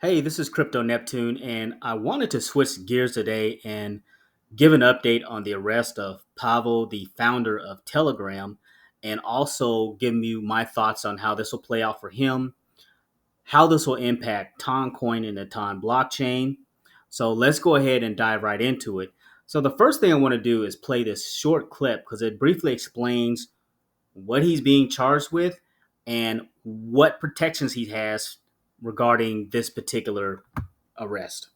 Hey, this is Crypto Neptune, and I wanted to switch gears today and give an update on the arrest of Pavel, the founder of Telegram, and also give you my thoughts on how this will play out for him, how this will impact Toncoin and the Ton blockchain. So let's go ahead and dive right into it. So the first thing I want to do is play this short clip because it briefly explains what he's being charged with and what protections he has regarding this particular arrest.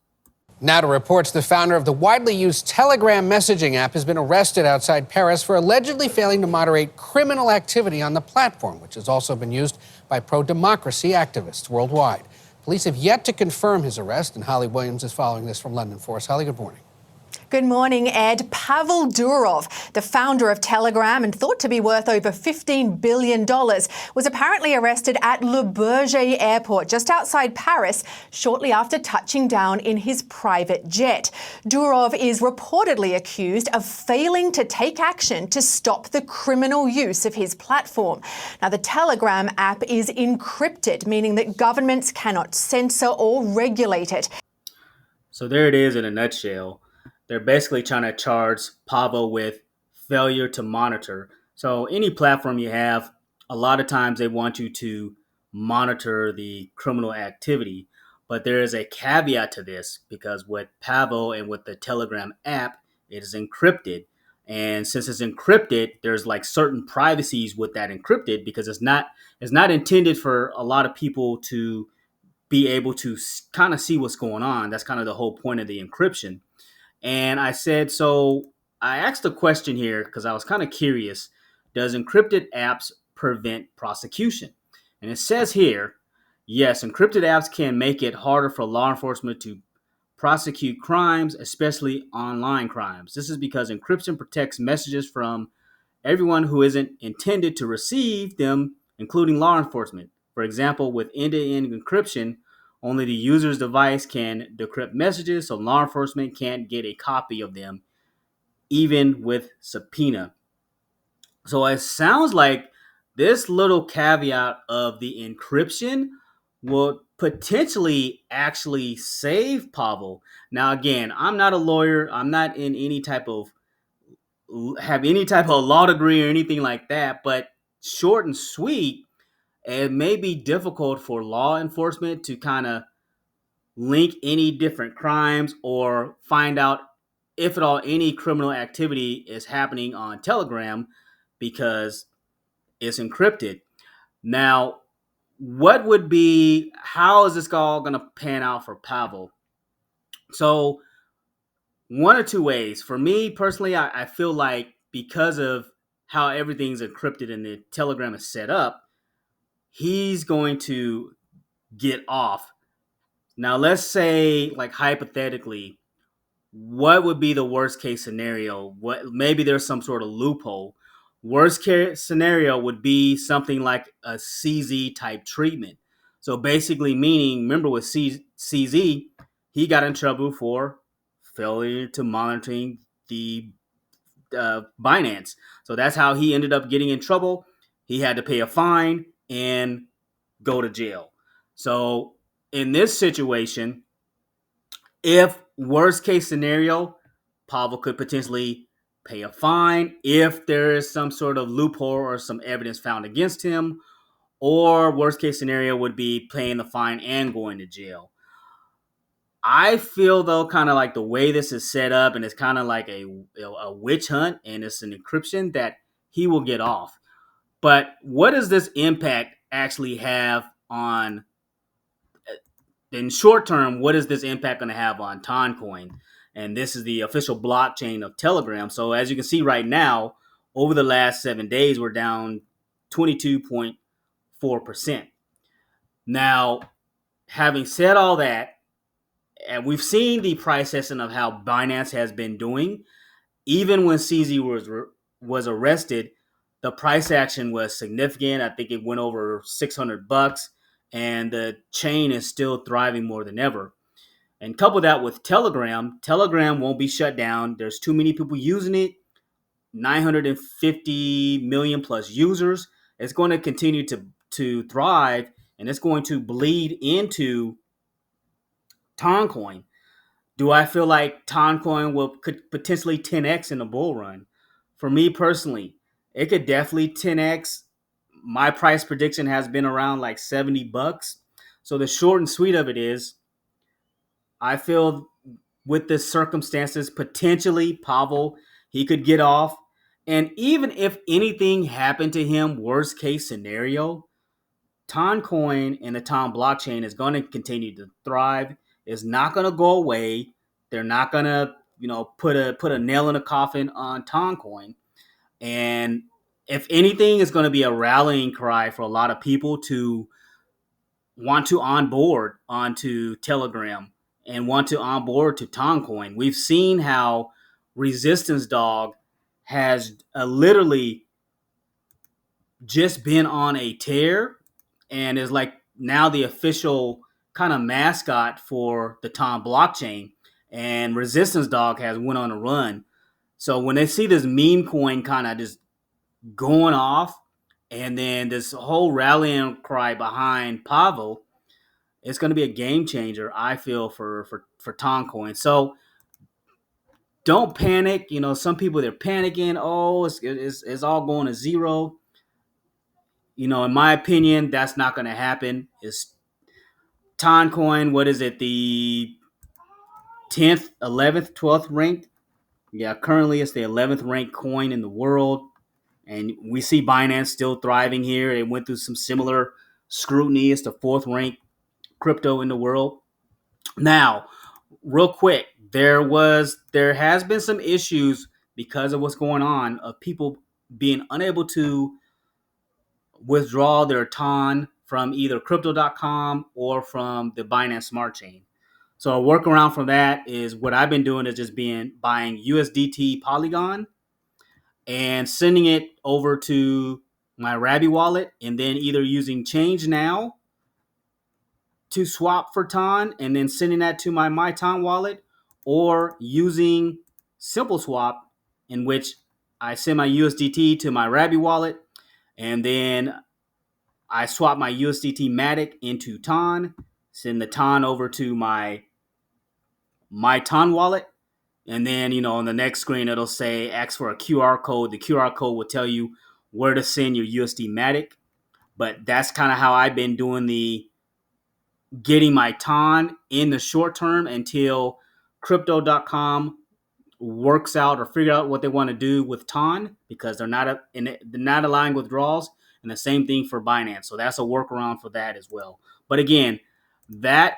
Now to reports, the founder of the widely used Telegram messaging app has been arrested outside Paris for allegedly failing to moderate criminal activity on the platform, which has also been used by pro-democracy activists worldwide. Police have yet to confirm his arrest, and Holly Williams is following this from London for us. Holly, good morning. Good morning, Ed. Pavel Durov, the founder of Telegram and thought to be worth over $15 billion, was apparently arrested at Le Bourget airport just outside Paris shortly after touching down in his private jet. Durov is reportedly accused of failing to take action to stop the criminal use of his platform. Now, the Telegram app is encrypted, meaning that governments cannot censor or regulate it. So there it is in a nutshell. They're basically trying to charge Pavel with failure to monitor. So any platform you have, a lot of times they want you to monitor the criminal activity. But there is a caveat to this because with Pavel and with the Telegram app, it is encrypted. And since it's encrypted, there's like certain privacies with that encrypted because it's not intended for a lot of people to be able to kind of see what's going on. That's kind of the whole point of the encryption. And I said, so I asked a question here because I was kind of curious. Does encrypted apps prevent prosecution? And it says here, yes, encrypted apps can make it harder for law enforcement to prosecute crimes, especially online crimes. This is because encryption protects messages from everyone who isn't intended to receive them, including law enforcement. For example, with end-to-end encryption, only the user's device can decrypt messages, so law enforcement can't get a copy of them, even with subpoena. So it sounds like this little caveat of the encryption will potentially actually save Pavel. Now, again, I'm not a lawyer. I'm not in any type of have any type of law degree or anything like that, but short and sweet, it may be difficult for law enforcement to kind of link any different crimes or find out if at all any criminal activity is happening on Telegram because it's encrypted. Now, how is this all going to pan out for Pavel? So, one or two ways. For me personally, I feel like because of how everything's encrypted and the Telegram is set up, he's going to get off. Now, let's say, like hypothetically, what would be the worst case scenario? What maybe there's some sort of loophole. Worst case scenario would be something like a CZ type treatment. So basically, meaning, remember with CZ, he got in trouble for failure to monitoring the Binance. So that's how he ended up getting in trouble. He had to pay a fine and go to jail. So in this situation, if worst case scenario, Pavel could potentially pay a fine if there is some sort of loophole or some evidence found against him, or worst case scenario would be paying the fine and going to jail. I feel though, kind of like the way this is set up, and it's kind of like a witch hunt, and it's an encryption that he will get off. But what does this impact actually have on in short term, what is this impact going to have on Toncoin? And this is the official blockchain of Telegram. So as you can see right now, over the last 7 days, we're down 22.4%. Now, having said all that, and we've seen the price action of how Binance has been doing, even when CZ was arrested, the price action was significant. I think it went over $600, and the chain is still thriving more than ever. And couple that with Telegram, Telegram won't be shut down. There's too many people using it. 950 million plus users. It's going to continue to thrive, and it's going to bleed into Toncoin. Do I feel like Toncoin could potentially 10x in a bull run? For me personally, it could definitely 10x. My price prediction has been around like $70. So the short and sweet of it is, I feel with the circumstances, potentially Pavel, he could get off. And even if anything happened to him, worst case scenario, Toncoin and the Ton blockchain is going to continue to thrive. It's not going to go away. They're not going to, put a nail in a coffin on Toncoin. And if anything, it's going to be a rallying cry for a lot of people to want to onboard onto Telegram and want to onboard to Toncoin. We've seen how Resistance Dog has literally just been on a tear and is like now the official kind of mascot for the Tom blockchain. And Resistance Dog has went on a run. So when they see this meme coin kind of just going off, and then this whole rallying cry behind Pavel, it's going to be a game changer, I feel, for Toncoin. So don't panic. Some people, they're panicking. Oh, it's all going to zero. In my opinion, that's not going to happen. It's Toncoin. What is it? The 10th, 11th, 12th ranked. Yeah, currently it's the 11th ranked coin in the world. And we see Binance still thriving here. It went through some similar scrutiny. It's the fourth ranked crypto in the world. Now, real quick, there has been some issues because of what's going on of people being unable to withdraw their TON from either crypto.com or from the Binance Smart Chain. So a workaround for that is what I've been doing is just buying USDT Polygon and sending it over to my Rabby wallet, and then either using Change Now to swap for TON and then sending that to my MyTon wallet, or using Simple Swap, in which I send my USDT to my Rabby wallet and then I swap my USDT Matic into TON, send the TON over to my TON wallet, and then on the next screen it'll say ask for a QR code. The QR code will tell you where to send your USD Matic. But that's kind of how I've been doing the getting my TON in the short term until crypto.com works out or figure out what they want to do with TON, because they're not allowing withdrawals, and the same thing for Binance. So that's a workaround for that as well. But again, that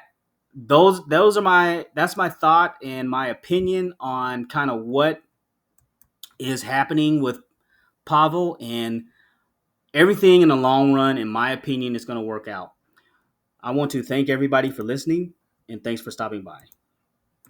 those are that's my thought and my opinion on kind of what is happening with Pavel, and everything in the long run, in my opinion, is going to work out. I want to thank everybody for listening, and thanks for stopping by.